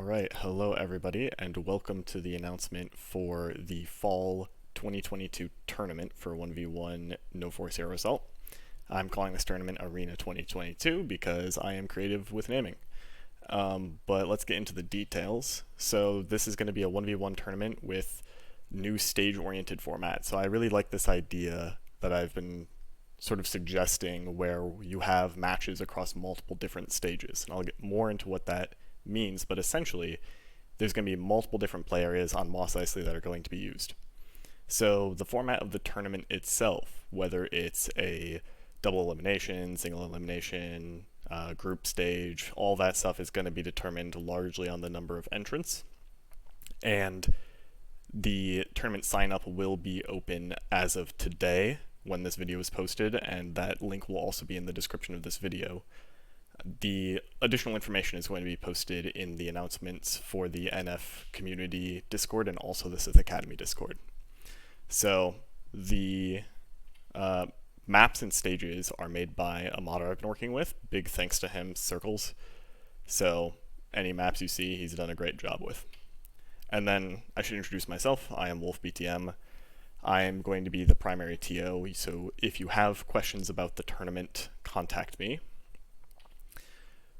Alright, hello everybody, and welcome to the announcement for the Fall 2022 tournament for 1v1 No Force Hero Assault. I'm calling this tournament Arena 2022 because I am creative with naming. But let's get into the details. So this is going to be a 1v1 tournament with new stage-oriented format. So I really like this idea that I've been sort of suggesting where you have matches across multiple different stages. And I'll get more into what that means, but essentially there's going to be multiple different play areas on Mos Eisley that are going to be used. So the format of the tournament itself, whether it's a double elimination, single elimination, group stage, all that stuff is going to be determined largely on the number of entrants. And the tournament sign up will be open as of today when this video is posted, and that link will also be in the description of this video. The additional information is going to be posted in the announcements for the NF community Discord and also the Sith Academy Discord. So the maps and stages are made by a modder I've been working with. Big thanks to him, Circles. So any maps you see, he's done a great job with. And then I should introduce myself. I am WolfBTM. I am going to be the primary TO, so if you have questions about the tournament, contact me.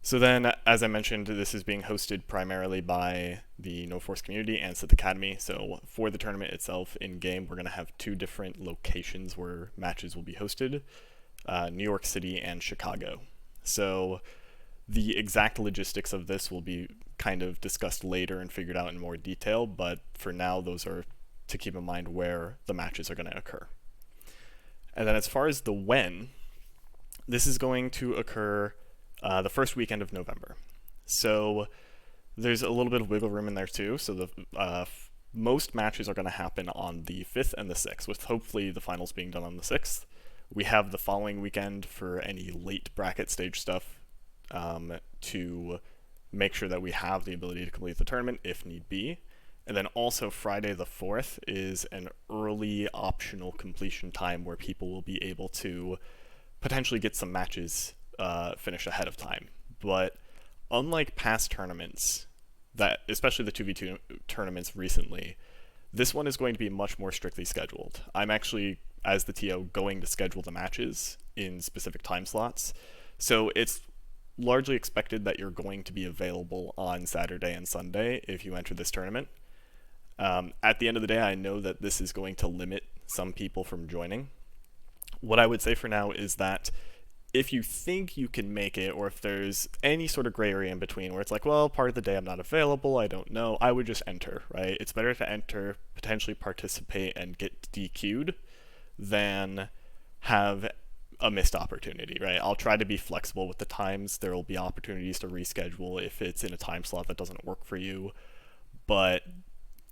So then, as I mentioned, this is being hosted primarily by the No Force community and Sith Academy. So for the tournament itself, in-game, we're going to have two different locations where matches will be hosted, New York City and Chicago. So the exact logistics of this will be kind of discussed later and figured out in more detail, but for now, those are to keep in mind where the matches are going to occur. And then as far as the when, this is going to occur the first weekend of November. So there's a little bit of wiggle room in there too. So the most matches are going to happen on the 5th and the 6th, with hopefully the finals being done on the 6th. We have the following weekend for any late bracket stage stuff to make sure that we have the ability to complete the tournament if need be. And then also Friday the 4th is an early optional completion time where people will be able to potentially get some matches finish ahead of time. But unlike past tournaments, that especially the 2v2 tournaments recently, this one is going to be much more strictly scheduled. I'm actually, as the TO, going to schedule the matches in specific time slots. So it's largely expected that you're going to be available on Saturday and Sunday if you enter this tournament. At the end of the day, I know that this is going to limit some people from joining. What I would say for now is that if you think you can make it, or if there's any sort of gray area in between where it's like, well, part of the day I'm not available, I don't know, I would just enter, right? It's better to enter, potentially participate, and get DQ'd than have a missed opportunity, right? I'll try to be flexible with the times. There will be opportunities to reschedule if it's in a time slot that doesn't work for you. But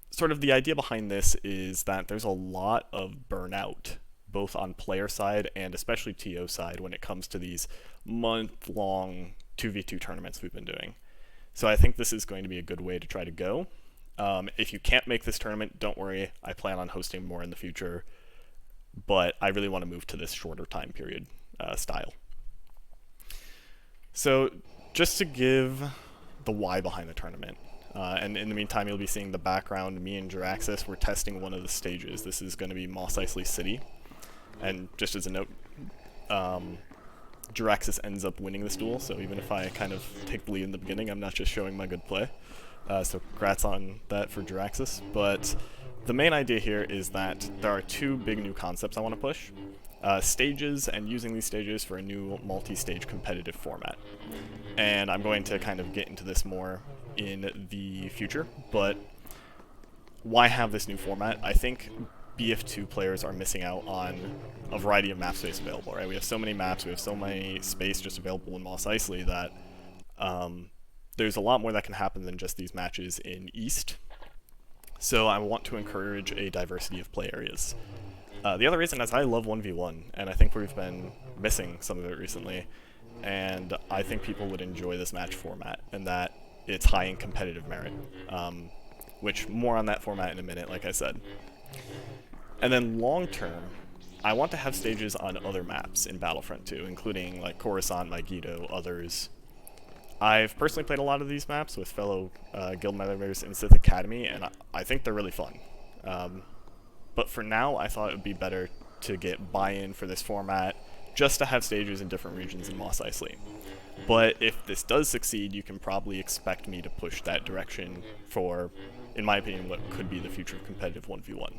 sort of the idea behind this is that there's a lot of burnout both on player side and especially TO side when it comes to these month-long 2v2 tournaments we've been doing. So I think this is going to be a good way to try to go. If you can't make this tournament, don't worry. I plan on hosting more in the future, but I really want to move to this shorter time period style. So just to give the why behind the tournament, and in the meantime, you'll be seeing the background. Me and Jiraxis, we're testing one of the stages. This is going to be Mos Eisley City. And just as a note, Jiraxis ends up winning this duel, so even if I kind of take the lead in the beginning, I'm not just showing my good play. So congrats on that for Jiraxis. But the main idea here is that there are two big new concepts I want to push. Stages, and using these stages for a new multi-stage competitive format. And I'm going to kind of get into this more in the future, but why have this new format? I think BF2 players are missing out on a variety of map space available, right? We have so many maps, we have so many space just available in Mos Eisley that there's a lot more that can happen than just these matches in East. So I want to encourage a diversity of play areas. The other reason is I love 1v1, and I think we've been missing some of it recently, and I think people would enjoy this match format, and that it's high in competitive merit, which more on that format in a minute, like I said. And then long term, I want to have stages on other maps in Battlefront 2, including like Coruscant, Megiddo, others. I've personally played a lot of these maps with fellow guild members in Sith Academy, and I think they're really fun. But for now, I thought it would be better to get buy-in for this format, just to have stages in different regions in Mos Eisley. But if this does succeed, you can probably expect me to push that direction for, in my opinion, what could be the future of competitive 1v1.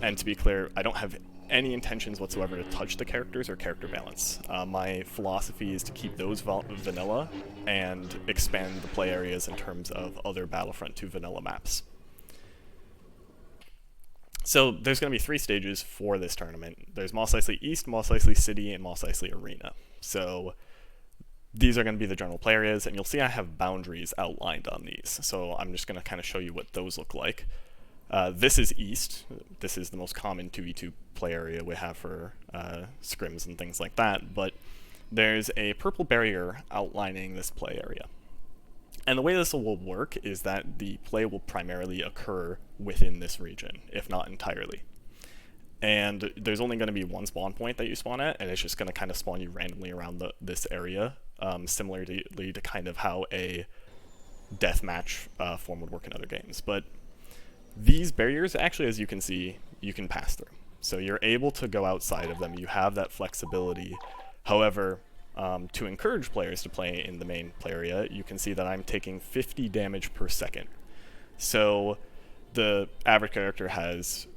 And to be clear, I don't have any intentions whatsoever to touch the characters or character balance. My philosophy is to keep those vanilla and expand the play areas in terms of other Battlefront 2 vanilla maps. So there's going to be 3 stages for this tournament. There's Mos Eisley East, Mos Eisley City, and Mos Eisley Arena. So these are going to be the general play areas, and you'll see I have boundaries outlined on these. So I'm just going to kind of show you what those look like. This is East. This is the most common 2v2 play area we have for scrims and things like that, but there's a purple barrier outlining this play area. And the way this will work is that the play will primarily occur within this region, if not entirely. And there's only going to be one spawn point that you spawn at, and it's just going to kind of spawn you randomly around this area, similarly to kind of how a deathmatch form would work in other games. But these barriers, actually, as you can see, you can pass through. So you're able to go outside of them. You have that flexibility. However, to encourage players to play in the main play area, you can see that I'm taking 50 damage per second. So the average character has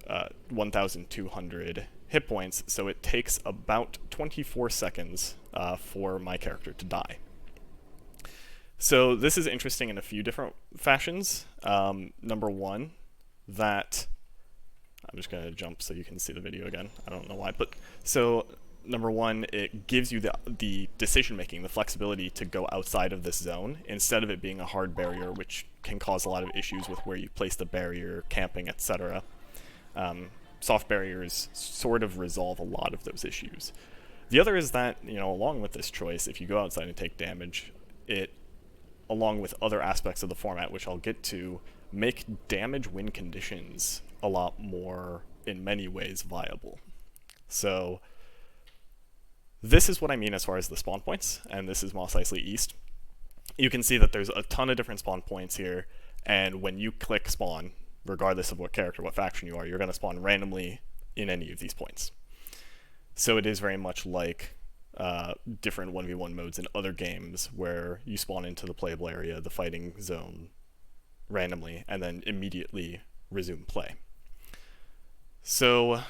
1,200 hit points, so it takes about 24 seconds for my character to die. So this is interesting in a few different fashions. Number one, that I'm just going to jump so you can see the video again. I don't know why, but so number one, it gives you the decision making, the flexibility to go outside of this zone instead of it being a hard barrier, which can cause a lot of issues with where you place the barrier, camping, etc. Soft barriers sort of resolve a lot of those issues. The other is that, along with this choice, if you go outside and take damage, it, along with other aspects of the format, which I'll get to, make damage win conditions a lot more, in many ways, viable. So this is what I mean as far as the spawn points, and this is Mos Eisley East. You can see that there's a ton of different spawn points here, and when you click spawn, regardless of what character, what faction you are, you're going to spawn randomly in any of these points. So it is very much like different 1v1 modes in other games where you spawn into the playable area, the fighting zone, randomly, and then immediately resume play. So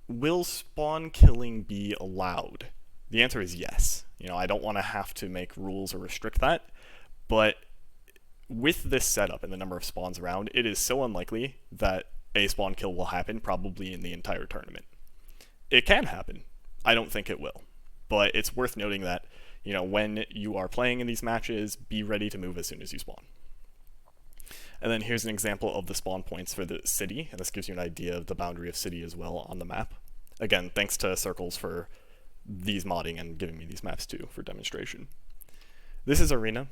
will spawn killing be allowed? The answer is yes. I don't want to have to make rules or restrict that, but with this setup and the number of spawns around, it is so unlikely that a spawn kill will happen probably in the entire tournament. It can happen. I don't think it will. But it's worth noting that, when you are playing in these matches, be ready to move as soon as you spawn. And then here's an example of the spawn points for the city, and this gives you an idea of the boundary of city as well on the map. Again, thanks to Circles for these modding and giving me these maps too for demonstration. This is Arena.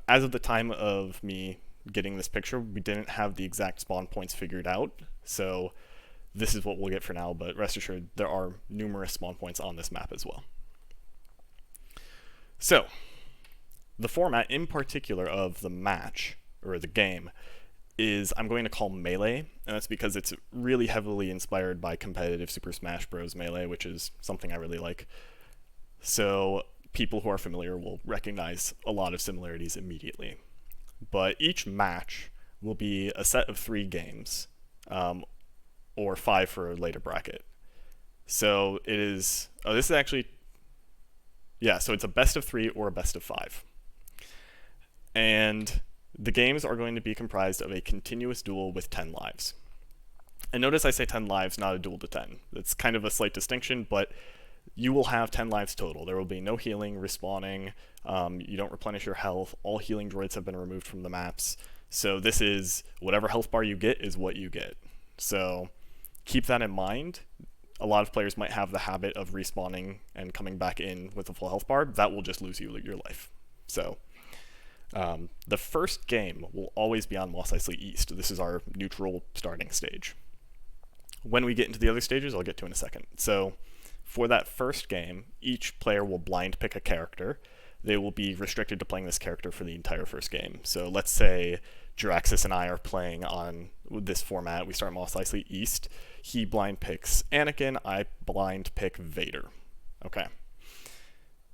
As of the time of me getting this picture, we didn't have the exact spawn points figured out, so this is what we'll get for now, but rest assured there are numerous spawn points on this map as well. So, the format in particular of the match, or the game, is I'm going to call Melee, and that's because it's really heavily inspired by competitive Super Smash Bros. Melee, which is something I really like. So people who are familiar will recognize a lot of similarities immediately. But each match will be a set of 3 games, or 5 for a later bracket. So it is, this is actually, so it's a best of 3 or a best of 5. And the games are going to be comprised of a continuous duel with 10 lives. And notice I say 10 lives, not a duel to 10. It's kind of a slight distinction, but you will have 10 lives total. There will be no healing, respawning, you don't replenish your health, all healing droids have been removed from the maps. So this is, whatever health bar you get is what you get. So keep that in mind. A lot of players might have the habit of respawning and coming back in with a full health bar. That will just lose you your life. So the first game will always be on Mos Eisley East. This is our neutral starting stage. When we get into the other stages, I'll get to in a second. So for that first game, each player will blind pick a character. they will be restricted to playing this character for the entire first game. So let's say Jiraxis and I are playing on this format. We start Mos Eisley East. He blind picks Anakin. I blind pick Vader. Okay.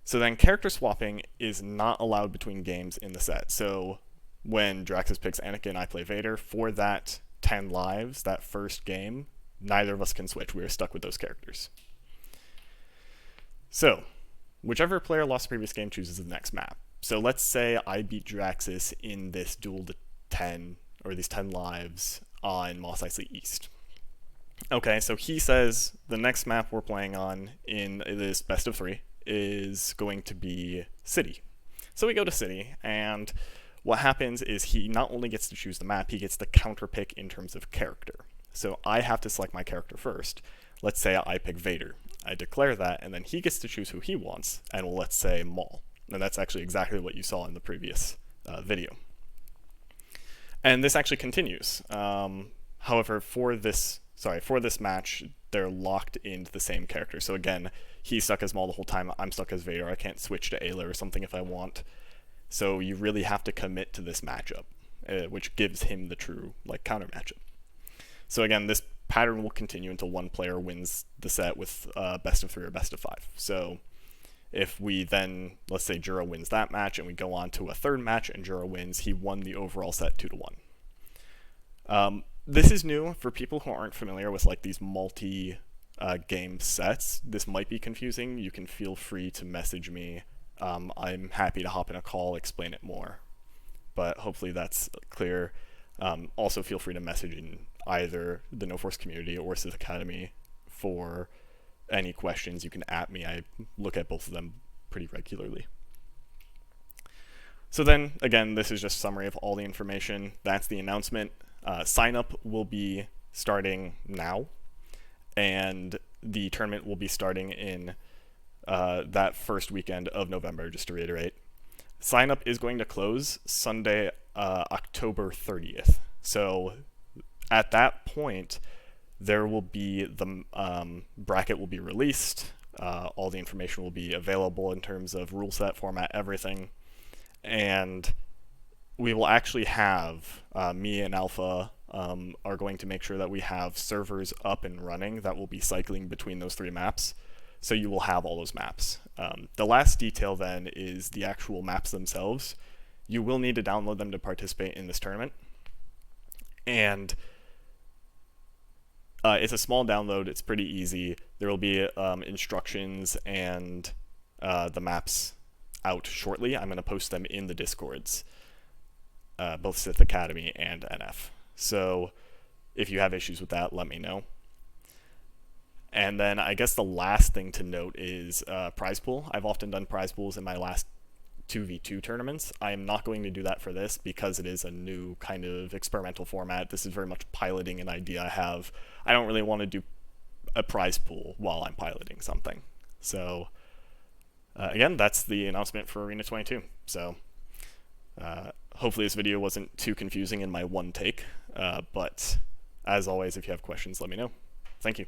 So then character swapping is not allowed between games in the set. So when Jiraxis picks Anakin, I play Vader. For that 10 lives, that first game, neither of us can switch. We are stuck with those characters. So whichever player lost the previous game chooses the next map. So let's say I beat Jiraxis in this duel to 10, or these 10 lives on Mos Eisley East. Okay, so he says the next map we're playing on in this best of 3 is going to be City. So we go to City, and what happens is he not only gets to choose the map, he gets the counter pick in terms of character. So I have to select my character first. Let's say I pick Vader. I declare that, and then he gets to choose who he wants, and we'll, let's say, Maul. And that's actually exactly what you saw in the previous video. And this actually continues. However, for this match, they're locked into the same character. So again, he's stuck as Maul the whole time, I'm stuck as Vader. I can't switch to Ayla or something if I want. So you really have to commit to this matchup, which gives him the true counter matchup. So again, this pattern will continue until one player wins the set with best of 3 or best of 5. So if we then, let's say Jura wins that match and we go on to a third match and Jura wins, he won the overall set 2-1. This is new for people who aren't familiar with these multi-game sets. This might be confusing. You can feel free to message me. I'm happy to hop in a call, explain it more. But hopefully that's clear. Also feel free to message in either the No Force community or Sith Academy for any questions. You can @ me. I look at both of them pretty regularly. So then, again, this is just a summary of all the information. That's the announcement. Sign up will be starting now, and the tournament will be starting in that first weekend of November, just to reiterate. Sign up is going to close Sunday, October 30th. So at that point, there will be the bracket will be released. All the information will be available in terms of rule set, format, everything. And we will actually have, me and Alpha are going to make sure that we have servers up and running that will be cycling between those 3 maps. So you will have all those maps. The last detail then is the actual maps themselves. You will need to download them to participate in this tournament. And it's a small download. It's pretty easy. There will be instructions and the maps out shortly. I'm going to post them in the Discords, both Sith Academy and NF. So if you have issues with that, let me know. And then I guess the last thing to note is prize pool. I've often done prize pools in my last 2v2 tournaments. I am not going to do that for this because it is a new kind of experimental format. This is very much piloting an idea I have. I don't really want to do a prize pool while I'm piloting something. So again, that's the announcement for Arena 22. So hopefully this video wasn't too confusing in my one take. But as always, if you have questions, let me know. Thank you.